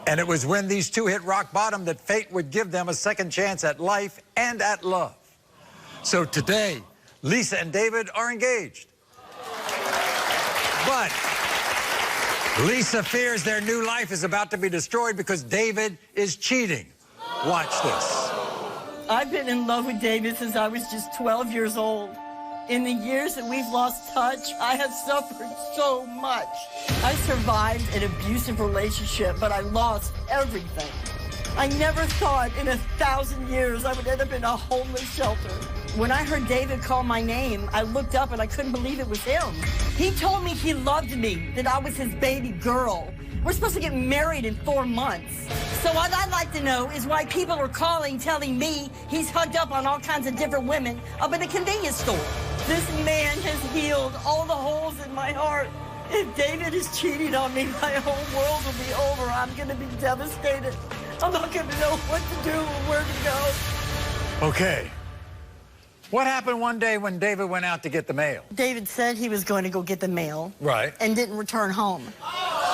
And it was when these two hit rock bottom that fate would give them a second chance at life and at love. So today, Lisa and David are engaged. But Lisa fears their new life is about to be destroyed because David is cheating. Watch this. I've been in love with David since I was just 12 years old. In the years that we've lost touch, I have suffered so much. I survived an abusive relationship, but I lost everything. I never thought in 1,000 years I would end up in a homeless shelter. When I heard David call my name, I looked up and I couldn't believe it was him. He told me he loved me, that I was his baby girl. We're supposed to get married in 4 months. So what I'd like to know is why people are calling telling me he's hugged up on all kinds of different women up in a convenience store. This man has healed all the holes in my heart. If David is cheating on me, my whole world will be over. I'm going to be devastated. I'm not going to know what to do or where to go. Okay. What happened one day when David went out to get the mail? David said he was going to go get the mail. Right. And didn't return home.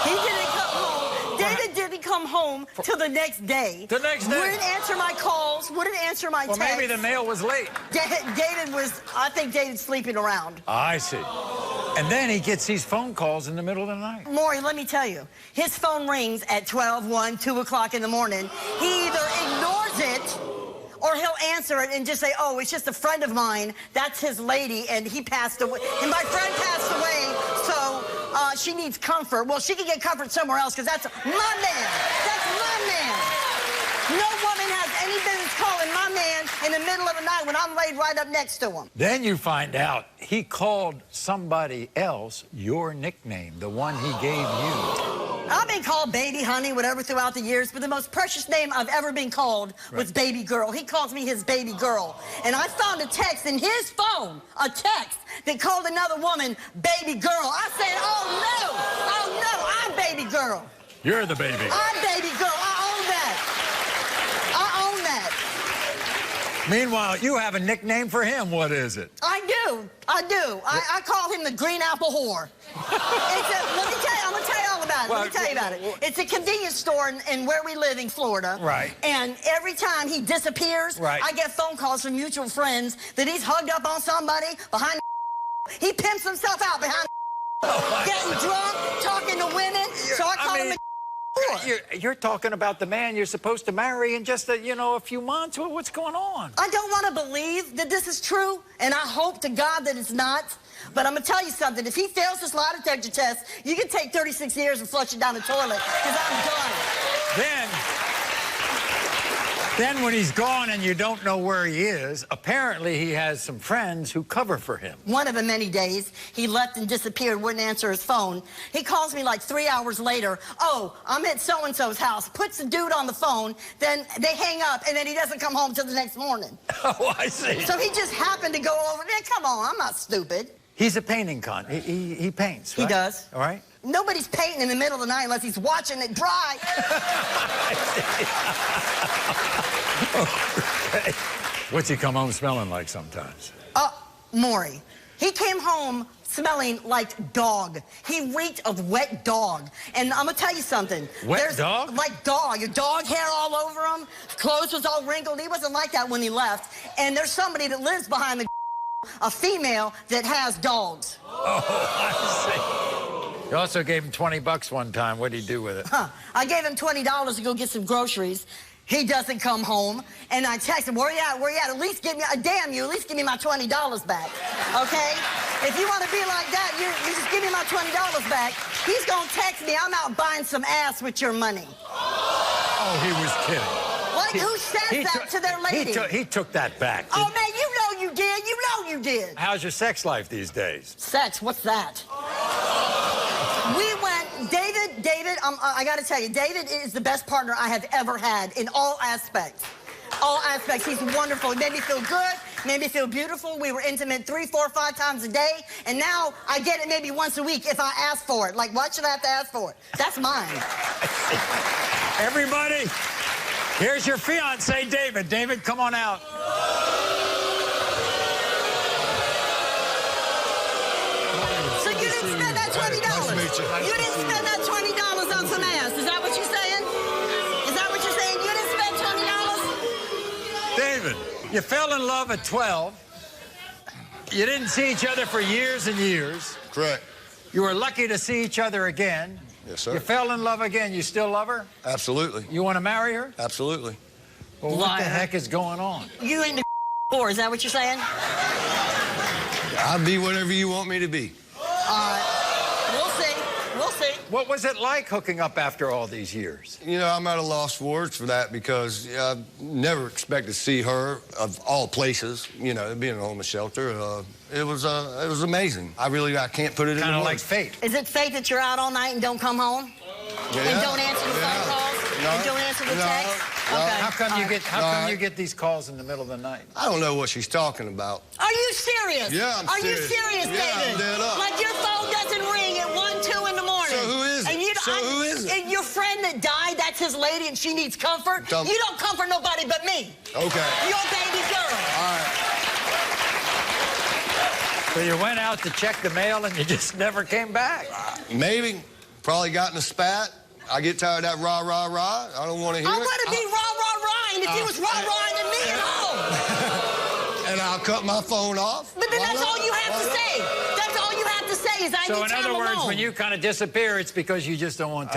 He didn't come home. David didn't come home till the next day. The next day? Wouldn't answer my calls, wouldn't answer my texts. Well, maybe the mail was late. I think David's sleeping around. I see. And then he gets these phone calls in the middle of the night. Maury, let me tell you, his phone rings at 12, 1, 2 o'clock in the morning. He either ignores it or he'll answer it and just say, oh, it's just a friend of mine. That's his lady, and he passed away. And my friend passed away, so she needs comfort. Well, she can get comfort somewhere else because that's my man. That's my man. No woman has any business calling my man in the middle of the night when I'm laid right up next to him. Then you find out he called somebody else your nickname, the one he gave you. I've been called baby, honey, whatever throughout the years, but the most precious name I've ever been called was baby girl. He calls me his baby girl. And I found a text in his phone, a text that called another woman baby girl. I said, oh no, I'm baby girl. You're the baby. I'm baby girl. I own that. I own that. Meanwhile, you have a nickname for him. What is it? I do. I call him the green apple whore. Let me tell you, I'm going to tell you all about it. Let me tell you about it. It's a convenience store in where we live in Florida. Right. And every time he disappears, I get phone calls from mutual friends that he's hugged up on somebody behind He pimps himself out behind getting drunk, talking to women. So I call him the You're talking about the man you're supposed to marry in just a few months. What's going on? I don't want to believe that this is true, and I hope to God that it's not. But I'm going to tell you something. If he fails this lie detector test, you can take 36 years and flush it down the toilet, because I'm done. Then when he's gone and you don't know where he is, apparently he has some friends who cover for him. One of the many days, he left and disappeared, wouldn't answer his phone. He calls me like 3 hours later. Oh, I'm at so-and-so's house. Puts the dude on the phone. Then they hang up, and then he doesn't come home till the next morning. Oh, I see. So he just happened to go over there. Come on, I'm not stupid. He's a painting he paints, right? He does. All right. Nobody's painting in the middle of the night unless he's watching it dry. Okay. What's he come home smelling like sometimes? Maury. He came home smelling like dog. He reeked of wet dog. And I'm going to tell you something. Wet dog? Like dog. Your dog hair all over him. Clothes was all wrinkled. He wasn't like that when he left. And there's somebody that lives behind the a female that has dogs. Oh, I see. You also gave him 20 bucks one time. What did he do with it? I gave him $20 to go get some groceries. He doesn't come home. And I text him, where you at? Where you at? At least give me, damn you, at least give me my $20 back. Okay? If you want to be like that, you just give me my $20 back. He's going to text me, I'm out buying some ass with your money. Oh, he was kidding. Like, who says that to their lady? He took that back. Oh, man, you know you did. You know you did. How's your sex life these days? Sex? What's that? We went, David, I got to tell you, David is the best partner I have ever had in all aspects. All aspects. He's wonderful. He made me feel good, made me feel beautiful. We were intimate 3, 4, 5 times a day. And now I get it maybe once a week if I ask for it. Like, why should I have to ask for it? That's mine. Everybody, here's your fiancé, David. David, come on out. So you didn't spend that $20? You didn't spend that $20 on some ass. Is that what you're saying? You fell in love at 12. You didn't see each other for years and years. Correct. You were lucky to see each other again. Yes, sir. You fell in love again. You still love her? Absolutely. You want to marry her? Absolutely. Well, what the heck is going on? You ain't the whore, is that what you're saying? I'll be whatever you want me to be. We'll see. We'll see. What was it like hooking up after all these years? You know, I'm at a loss for words for that because I never expected to see her, of all places, you know, being in a homeless shelter. It was amazing. I can't put it in words. Kind of like fate. Is it fate that you're out all night and don't come home? Yeah. And don't answer the phone calls? No. And don't answer the text? No. Okay. How come you get these calls in the middle of the night? I don't know what she's talking about. Are you serious? Yeah, I'm serious. Are you serious, Yeah, David? I'm dead up. Like your phone doesn't ring at 1, 2 in the morning. So who is it? And Who is it? And your friend that died, that's his lady, and she needs comfort? You don't comfort nobody but me. Okay. Your baby girl. All right. So you went out to check the mail and you just never came back? Maybe. Probably got in a spat. I get tired of that rah, rah, rah. I don't want to hear it. I want to be rah-rah-rahing if you was rah-rahing than me at home. And I'll cut my phone off. But then that's all you have to say. That's all you have to say is I need time alone. So in other words, when you kind of disappear, it's because you just don't want to